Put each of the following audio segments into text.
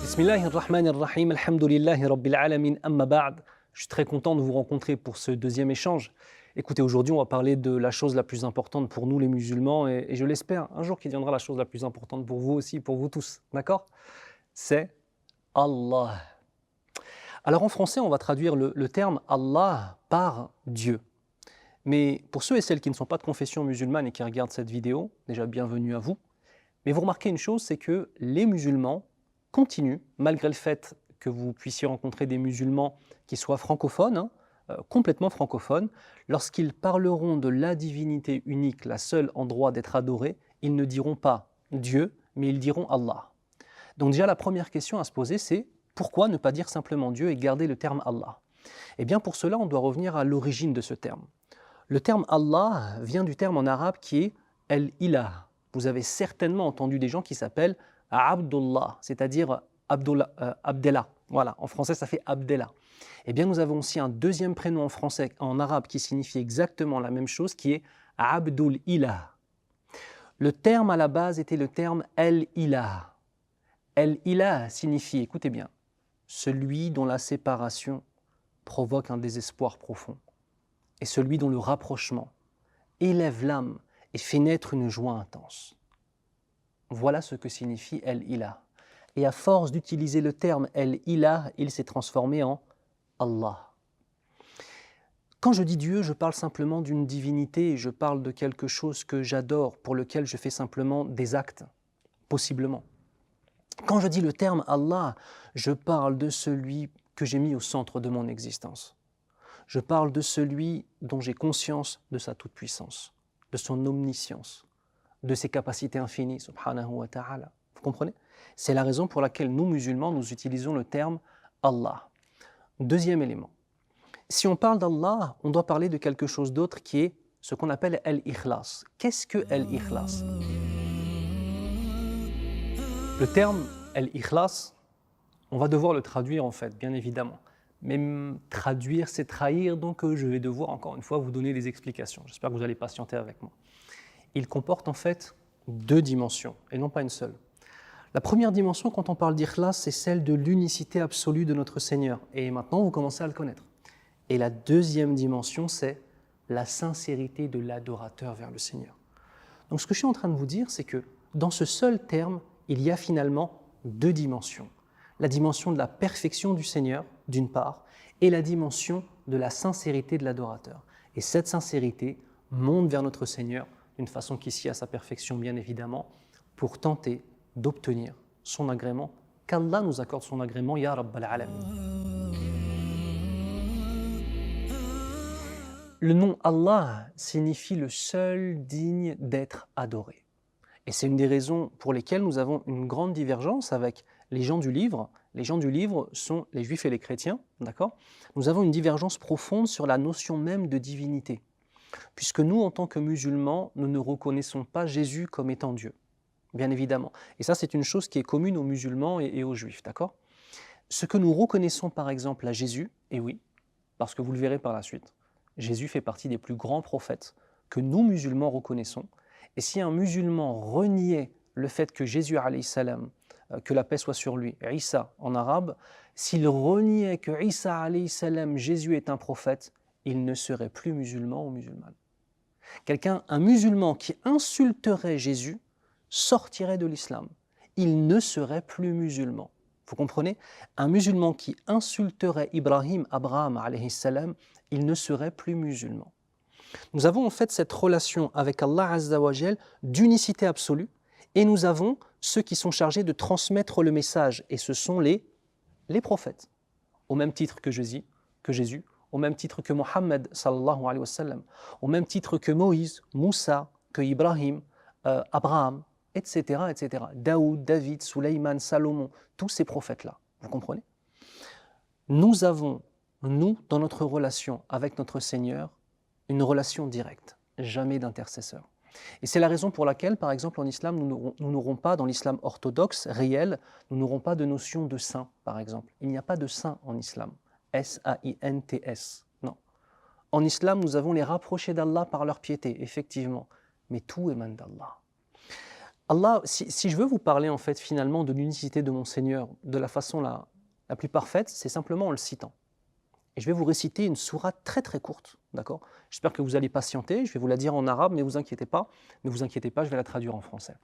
Bismillahirrahmanirrahim, alhamdulillahi rabbil alamin, amma ba'd. Je suis très content de vous rencontrer pour ce deuxième échange. Écoutez, aujourd'hui, on va parler de la chose la plus importante pour nous les musulmans et je l'espère, un jour qui deviendra la chose la plus importante pour vous aussi, pour vous tous, d'accord? C'est Allah. Alors en français, on va traduire le terme Allah par Dieu. Mais pour ceux et celles qui ne sont pas de confession musulmane et qui regardent cette vidéo, déjà bienvenue à vous. Mais vous remarquez une chose, c'est que les musulmans continuent, malgré le fait que vous puissiez rencontrer des musulmans qui soient francophones, complètement francophones, lorsqu'ils parleront de la divinité unique, la seule en droit d'être adorée, ils ne diront pas Dieu, mais ils diront Allah. Donc déjà la première question à se poser, c'est pourquoi ne pas dire simplement Dieu et garder le terme Allah? Eh bien pour cela, on doit revenir à l'origine de ce terme. Le terme Allah vient du terme en arabe qui est El-Ilah. Vous avez certainement entendu des gens qui s'appellent Abdullah, c'est-à-dire Abdellah. Voilà, en français ça fait Abdellah. Eh bien nous avons aussi un deuxième prénom en français, en arabe, qui signifie exactement la même chose, qui est Abdul Ilah. Le terme à la base était le terme El-Ilah. El-Ilah signifie, écoutez bien, celui dont la séparation provoque un désespoir profond, et celui dont le rapprochement élève l'âme et fait naître une joie intense. Voilà ce que signifie El-Ilah. Et à force d'utiliser le terme El-Ilah, il s'est transformé en Allah. Quand je dis Dieu, je parle simplement d'une divinité, je parle de quelque chose que j'adore, pour lequel je fais simplement des actes, possiblement. Quand je dis le terme Allah, je parle de celui que j'ai mis au centre de mon existence. Je parle de celui dont j'ai conscience de sa toute-puissance, de son omniscience, de ses capacités infinies, subhanahu wa ta'ala. Vous comprenez? C'est la raison pour laquelle nous, musulmans, nous utilisons le terme Allah. Deuxième élément. Si on parle d'Allah, on doit parler de quelque chose d'autre qui est ce qu'on appelle Al-Ikhlas. Qu'est-ce que Al-Ikhlas? Le terme Al-Ikhlas, on va devoir le traduire en fait, bien évidemment. Mais traduire, c'est trahir, donc je vais devoir encore une fois vous donner des explications. J'espère que vous allez patienter avec moi. Il comporte en fait deux dimensions, et non pas une seule. La première dimension, quand on parle d'Ikhlas, c'est celle de l'unicité absolue de notre Seigneur. Et maintenant, vous commencez à le connaître. Et la deuxième dimension, c'est la sincérité de l'adorateur vers le Seigneur. Donc ce que je suis en train de vous dire, c'est que dans ce seul terme, il y a finalement deux dimensions. La dimension de la perfection du Seigneur, d'une part, et la dimension de la sincérité de l'adorateur. Et cette sincérité monte vers notre Seigneur d'une façon qui s'y a sa perfection, bien évidemment, pour tenter d'obtenir son agrément, qu'Allah nous accorde son agrément, Ya Rabbal Alamin. Le nom Allah signifie le seul digne d'être adoré. Et c'est une des raisons pour lesquelles nous avons une grande divergence avec les gens du livre. Les gens du livre sont les juifs et les chrétiens, d'accord? Nous avons une divergence profonde sur la notion même de divinité. Puisque nous, en tant que musulmans, nous ne reconnaissons pas Jésus comme étant Dieu, bien évidemment. Et ça, c'est une chose qui est commune aux musulmans et aux juifs, d'accord? Ce que nous reconnaissons par exemple à Jésus, et oui, parce que vous le verrez par la suite, Jésus fait partie des plus grands prophètes que nous, musulmans, reconnaissons. Et si un musulman reniait le fait que Jésus, alayhi salam, que la paix soit sur lui, Isa en arabe, s'il reniait que Isa, alayhi salam, Jésus est un prophète, il ne serait plus musulman ou musulmane. Un musulman qui insulterait Jésus sortirait de l'islam. Il ne serait plus musulman. Vous comprenez? Un musulman qui insulterait Abraham, alayhi salam, il ne serait plus musulman. Nous avons en fait cette relation avec Allah Azza wa Jal d'unicité absolue et nous avons ceux qui sont chargés de transmettre le message et ce sont les prophètes, au même titre que Jésus, au même titre que Mohammed sallallahu alayhi wa sallam, au même titre que Moïse, Moussa, que Ibrahim, Abraham, etc., etc. Daoud, David, Suleyman, Salomon, tous ces prophètes-là, vous comprenez? Nous avons, nous, dans notre relation avec notre Seigneur, une relation directe, jamais d'intercesseur. Et c'est la raison pour laquelle, par exemple, en islam, nous n'aurons pas, dans l'islam orthodoxe, réel, nous n'aurons pas de notion de saint, par exemple. Il n'y a pas de saint en islam. S-A-I-N-T-S. Non. En islam, nous avons les rapprochés d'Allah par leur piété, effectivement. Mais tout émane d'Allah. Allah, si je veux vous parler en fait finalement de l'unicité de mon Seigneur de la façon la plus parfaite, c'est simplement en le citant. Et je vais vous réciter une sourate très très courte, d'accord? J'espère que vous allez patienter, je vais vous la dire en arabe, mais vous inquiétez pas, ne vous inquiétez pas, je vais la traduire en français.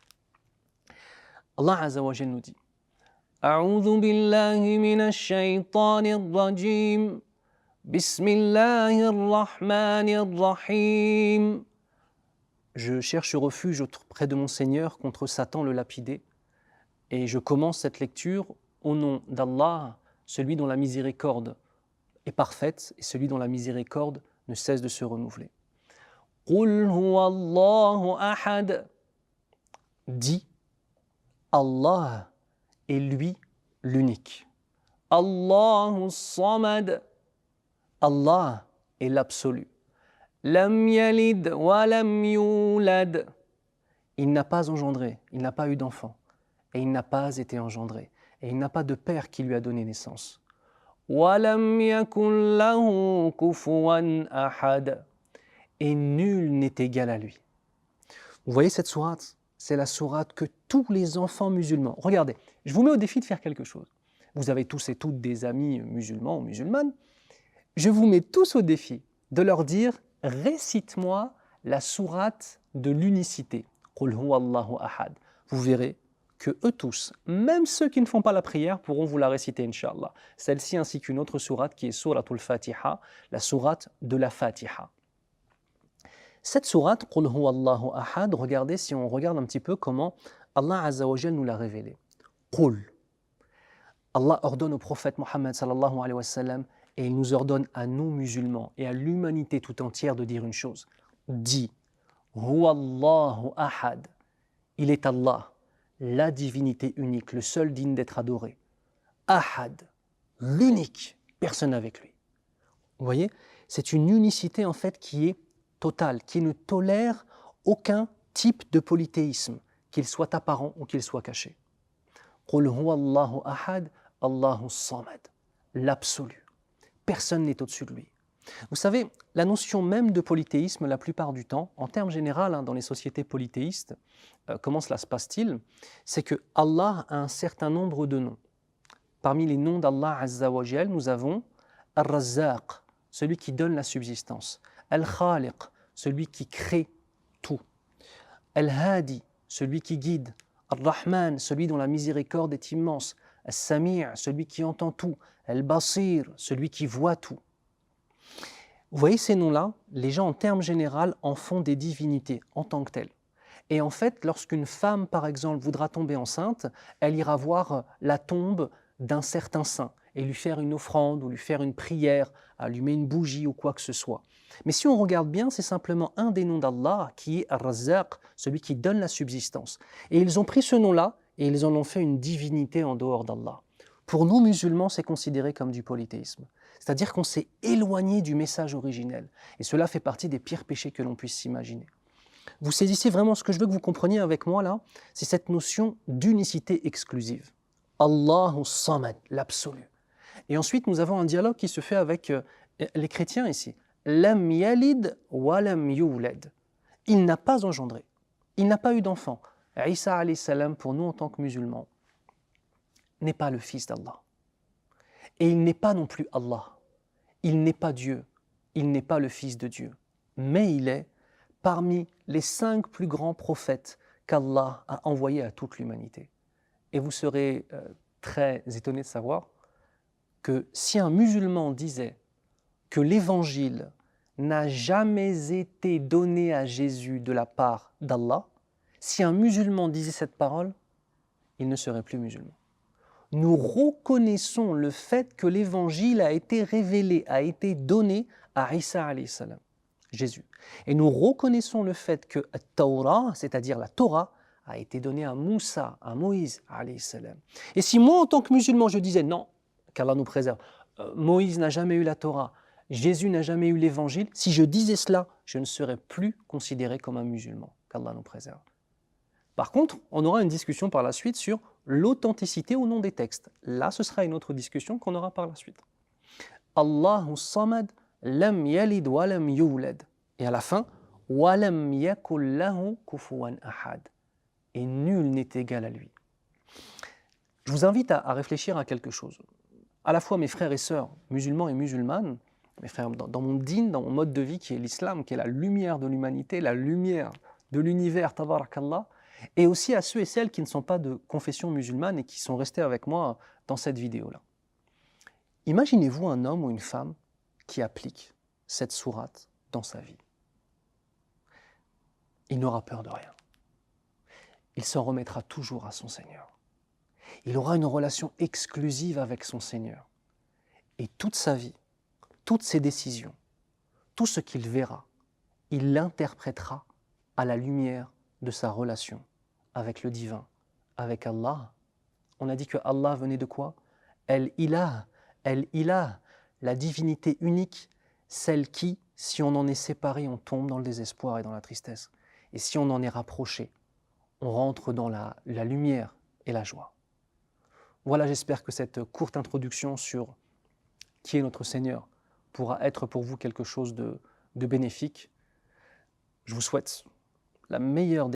Allah Azza wa Jalla nous dit A'udhu billahi minash shaytanir rajim. Bismillahir rahmanir rahim. Je cherche refuge auprès de mon Seigneur contre Satan le lapidé. Et je commence cette lecture au nom d'Allah, celui dont la miséricorde est parfaite et celui dont la miséricorde ne cesse de se renouveler. Qul huwa Allahu ahad. Dis, Allah est lui l'unique. Allahu samad. Allah est l'absolu. Lam yalid wa lam yulad. Il n'a pas engendré, il n'a pas eu d'enfant, et il n'a pas été engendré, et il n'a pas de père qui lui a donné naissance. Wa lam yakun lahu kufuwan ahad. Et nul n'est égal à lui. Vous voyez cette sourate? C'est la sourate que tous les enfants musulmans... Regardez, je vous mets au défi de faire quelque chose. Vous avez tous et toutes des amis musulmans ou musulmanes. Je vous mets tous au défi de leur dire « Récite-moi la sourate de l'unicité. » Qul huwa Allahu ahad. Vous verrez que eux tous, même ceux qui ne font pas la prière, pourront vous la réciter, Inch'Allah. Celle-ci ainsi qu'une autre sourate qui est Suratul Fatiha, la sourate de la Fatiha. Cette sourate, Qul huwa Allahu ahad, regardez si on regarde un petit peu comment Allah Azza wa Jalla nous l'a révélé. Qul. Allah ordonne au prophète Mohammed sallallahu alayhi wa sallam et il nous ordonne à nous musulmans et à l'humanité tout entière de dire une chose. Dis, huwa Allahu ahad. Il est Allah, la divinité unique, le seul digne d'être adoré. Ahad, l'unique, personne avec lui. Vous voyez, c'est une unicité en fait qui est totale, qui ne tolère aucun type de polythéisme, qu'il soit apparent ou qu'il soit caché. Qul huwa Allahu ahad, Allahu samad, l'absolu. Personne n'est au-dessus de lui. Vous savez, la notion même de polythéisme, la plupart du temps, en termes généraux, dans les sociétés polythéistes, comment cela se passe-t-il? C'est que Allah a un certain nombre de noms. Parmi les noms d'Allah Azza wa Jal, nous avons Ar-Razzaq, celui qui donne la subsistance. Al-Khaliq, celui qui crée tout. Al-Hadi, celui qui guide. Ar-Rahman, celui dont la miséricorde est immense. Al-Sami', celui qui entend tout. Al-Basir, celui qui voit tout. Vous voyez ces noms-là, les gens en termes généraux en font des divinités en tant que telles. Et en fait, lorsqu'une femme, par exemple, voudra tomber enceinte, elle ira voir la tombe d'un certain saint et lui faire une offrande ou lui faire une prière, allumer une bougie ou quoi que ce soit. Mais si on regarde bien, c'est simplement un des noms d'Allah qui est Ar-Razzaq, celui qui donne la subsistance. Et ils ont pris ce nom-là et ils en ont fait une divinité en dehors d'Allah. Pour nous musulmans, c'est considéré comme du polythéisme. C'est-à-dire qu'on s'est éloigné du message originel. Et cela fait partie des pires péchés que l'on puisse s'imaginer. Vous saisissez vraiment ce que je veux que vous compreniez avec moi là, c'est cette notion d'unicité exclusive. Allahu Samad, l'absolu. Et ensuite, nous avons un dialogue qui se fait avec les chrétiens ici. Lam yalid wa lam yulad. Il n'a pas engendré. Il n'a pas eu d'enfant. Isa alayhi salam, pour nous en tant que musulmans, n'est pas le fils d'Allah. Et il n'est pas non plus Allah. Il n'est pas Dieu. Il n'est pas le fils de Dieu. Mais il est parmi les 5 plus grands prophètes qu'Allah a envoyés à toute l'humanité. Et vous serez très étonné de savoir que si un musulman disait que l'évangile n'a jamais été donné à Jésus de la part d'Allah, si un musulman disait cette parole, il ne serait plus musulman. Nous reconnaissons le fait que l'évangile a été révélé, a été donné à Isa alayhi salam, Jésus. Et nous reconnaissons le fait que la Torah, c'est-à-dire la Torah, a été donnée à Moussa, à Moïse alayhi salam. Et si moi, en tant que musulman, je disais non, qu'Allah nous préserve, Moïse n'a jamais eu la Torah, Jésus n'a jamais eu l'évangile, si je disais cela, je ne serais plus considéré comme un musulman, qu'Allah nous préserve. Par contre, on aura une discussion par la suite sur l'authenticité ou non des textes. Là, ce sera une autre discussion qu'on aura par la suite. Allahu Samad, lam yalid wa lam yulad. Et à la fin, wa lam yakul lahu kufuwan ahad. et nul n'est égal à lui. Je vous invite à réfléchir à quelque chose. À la fois mes frères et sœurs, musulmans et musulmanes, mes frères, dans mon dîn, dans mon mode de vie qui est l'islam, qui est la lumière de l'humanité, la lumière de l'univers, tabarakallah, et aussi à ceux et celles qui ne sont pas de confession musulmane et qui sont restés avec moi dans cette vidéo-là. Imaginez-vous un homme ou une femme qui applique cette sourate dans sa vie. Il n'aura peur de rien. Il s'en remettra toujours à son Seigneur. Il aura une relation exclusive avec son Seigneur. Et toute sa vie, toutes ses décisions, tout ce qu'il verra, il l'interprétera à la lumière de sa relation avec le divin, avec Allah. On a dit que Allah venait de quoi? El-Ilah, la divinité unique, celle qui, si on en est séparé, on tombe dans le désespoir et dans la tristesse. Et si on en est rapproché, on rentre dans la lumière et la joie. Voilà, j'espère que cette courte introduction sur qui est notre Seigneur pourra être pour vous quelque chose de bénéfique. Je vous souhaite la meilleure